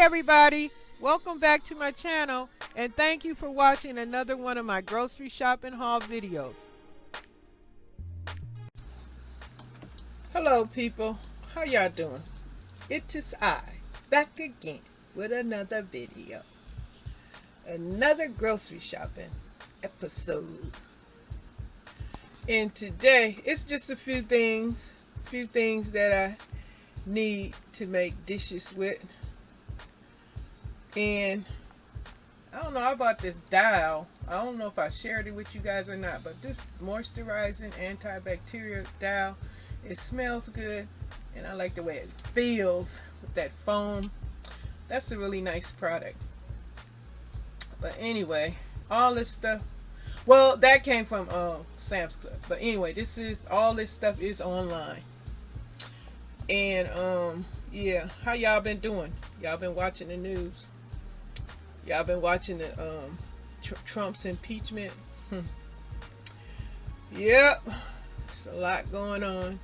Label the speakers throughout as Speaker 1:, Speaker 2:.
Speaker 1: everybody, welcome back to my channel and thank you for watching another one of my grocery shopping haul videos. Hello people, how y'all doing? It is I, back again with another video. Another grocery shopping episode. And today, it's just a few things that I need to make dishes with. And I don't know, I bought this dial. I don't know if I shared it with you guys or not, but this moisturizing antibacterial dial, it smells good and I like the way it feels with that foam. That's a really nice product. But anyway, all this stuff, well, that came from Sam's Club. But anyway, all this stuff is online. And yeah, how y'all been doing? Y'all been watching the news? Y'all been watching the Trump's impeachment? Yep, it's a lot going on.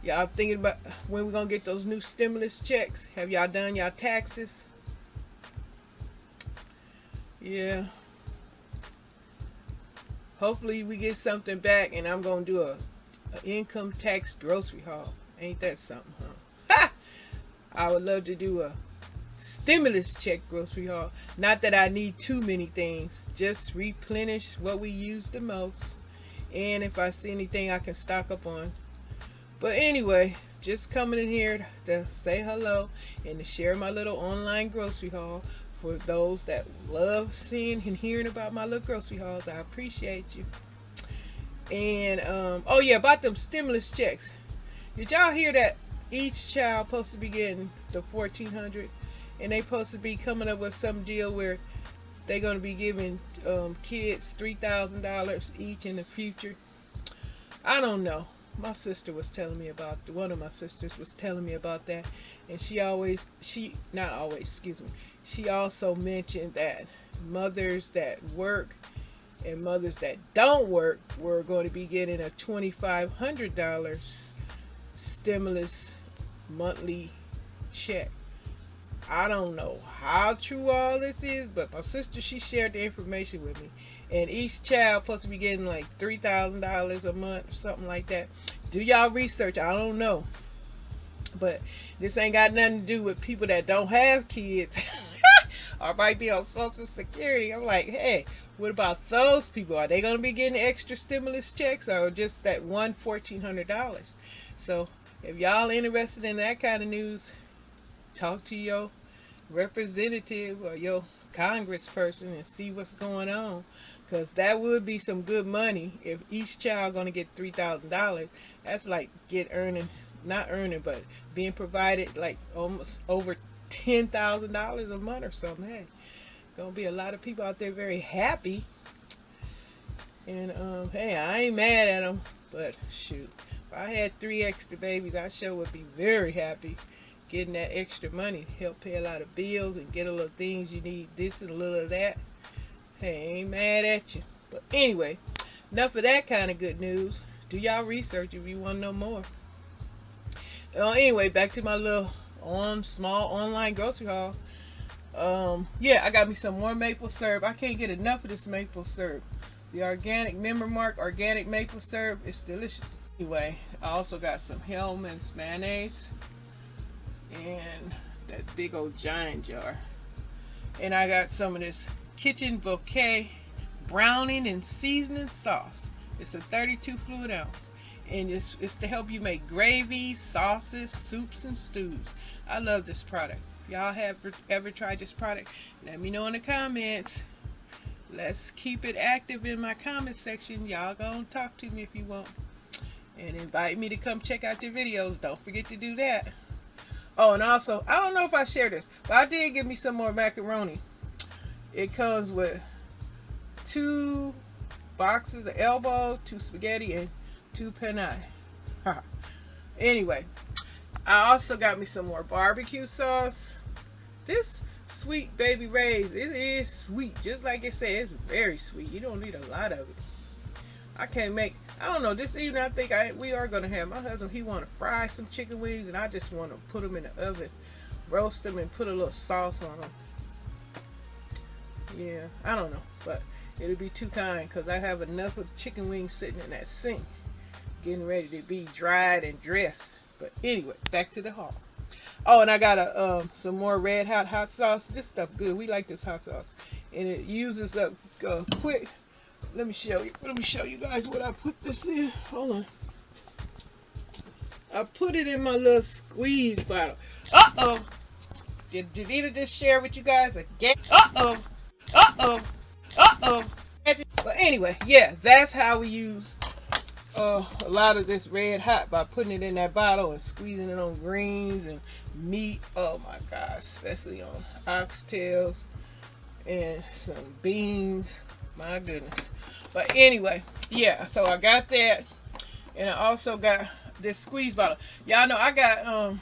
Speaker 1: Y'all thinking about when we're gonna get those new stimulus checks? Have y'all done y'all taxes? Yeah. Hopefully we get something back, and I'm gonna do a income tax grocery haul. Ain't that something, huh? Ha! I would love to do a stimulus check grocery haul. Not that I need too many things, just replenish what we use the most, and if I see anything I can stock up on. But anyway, just coming in here to say hello and to share my little online grocery haul for those that love seeing and hearing about my little grocery hauls. I appreciate you. And oh yeah, about them stimulus checks, did y'all hear that each child supposed to be getting the $1,400? And they supposed to be coming up with some deal where they're going to be giving kids $3,000 each in the future. I don't know. My sister was telling me about, one of my sisters was telling me about that. And she also mentioned that mothers that work and mothers that don't work were going to be getting a $2,500 stimulus monthly check. I don't know how true all this is, but my sister, she shared the information with me. And each child supposed to be getting like $3,000 a month or something like that. Do y'all research? I don't know. But this ain't got nothing to do with people that don't have kids or might be on Social Security. I'm like, hey, what about those people? Are they going to be getting extra stimulus checks or just that one $1,400? So if y'all interested in that kind of news, talk to your representative or your congressperson and see what's going on, because that would be some good money. If each child going to get $3,000, that's like but being provided like almost over $10,000 a month or something. Hey, gonna be a lot of people out there very happy. And hey, I ain't mad at them, but shoot, if I had 3 extra babies, I sure would be very happy getting that extra money to help pay a lot of bills and get a little things you need, this and a little of that. Hey, ain't mad at you. But anyway, enough of that kind of good news. Do y'all research if you want to know more. Anyway, back to my little small online grocery haul. Yeah, I got me some more maple syrup. I can't get enough of this maple syrup. The organic member mark organic maple syrup is delicious. Anyway, I also got some Hellmann's mayonnaise and that big old giant jar. And I got some of this Kitchen Bouquet browning and seasoning sauce. It's a 32 fluid ounce. And it's to help you make gravies, sauces, soups, and stews. I love this product. If y'all have ever tried this product, let me know in the comments. Let's keep it active in my comment section. Y'all gonna talk to me if you want. And invite me to come check out your videos. Don't forget to do that. Oh, and also, I don't know if I shared this, but I did get me some more macaroni. It comes with 2 boxes of elbow, 2 spaghetti, and 2 penne. Anyway, I also got me some more barbecue sauce. This Sweet Baby Ray's, it is sweet, just like it says. It's very sweet. You don't need a lot of it. I don't know, this evening I think we are going to have, my husband, he want to fry some chicken wings, and I just want to put them in the oven roast them and put a little sauce on them. Yeah, I don't know, but it'll be too kind because I have enough of chicken wings sitting in that sink, getting ready to be dried and dressed. But anyway, back to the haul. Oh, and I got some more red hot sauce. This stuff good. We like this hot sauce, and it uses up quick. Let me show you. Let me show you guys what I put this in. Hold on. I put it in my little squeeze bottle. Uh oh. Did Janita just share with you guys again? Uh oh. Uh oh. Uh oh. But anyway, yeah, that's how we use a lot of this red hot, by putting it in that bottle and squeezing it on greens and meat. Oh my gosh, especially on oxtails and some beans. My goodness. But anyway, yeah, so I got that, and I also got this squeeze bottle. Y'all know I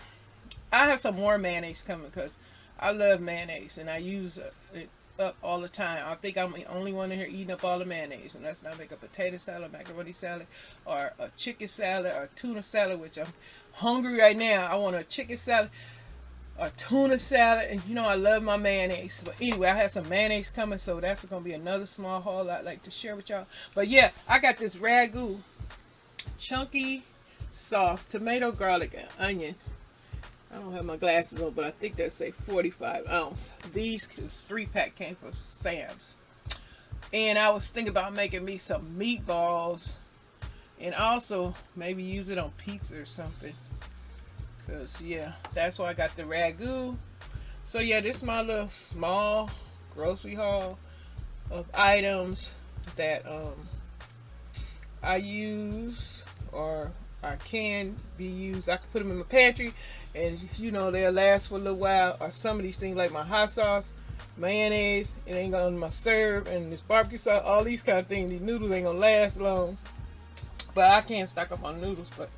Speaker 1: have some more mayonnaise coming because I love mayonnaise and I use it up all the time. I think I'm the only one in here eating up all the mayonnaise, unless I make a potato salad, macaroni salad, or a chicken salad, or a tuna salad, which I'm hungry right now. I want a chicken salad, a tuna salad, and you know I love my mayonnaise. But anyway, I have some mayonnaise coming, so that's going to be another small haul I'd like to share with y'all. But yeah, I got this ragu chunky sauce, tomato, garlic, and onion. I don't have my glasses on, but I think that say 45 ounce. These 3-pack came from Sam's. And I was thinking about making me some meatballs and also maybe use it on pizza or something. Because, yeah, that's why I got the ragu. So, yeah, this is my little small grocery haul of items that I use, or I can be used. I can put them in my pantry, and you know they'll last for a little while. Or some of these things like my hot sauce, mayonnaise, it ain't gonna my serve, and this barbecue sauce, all these kind of things. These noodles ain't gonna last long, but I can't stock up on noodles. But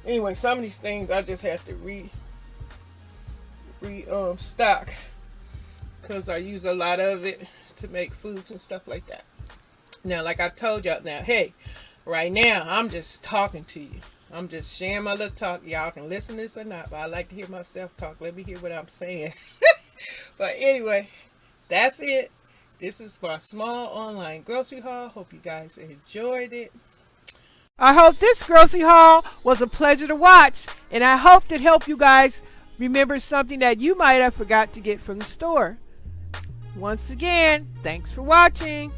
Speaker 1: anyway, some of these things I just have to stock because I use a lot of it to make foods and stuff like that. Now, like I told y'all, now, hey, right now I'm just talking to you. I'm just sharing my little talk. Y'all can listen to this or not, but I like to hear myself talk. Let me hear what I'm saying. But anyway, that's it. This is my small online grocery haul. Hope you guys enjoyed it. I hope this grocery haul was a pleasure to watch, and I hope it helped you guys remember something that you might have forgot to get from the store. Once again, thanks for watching.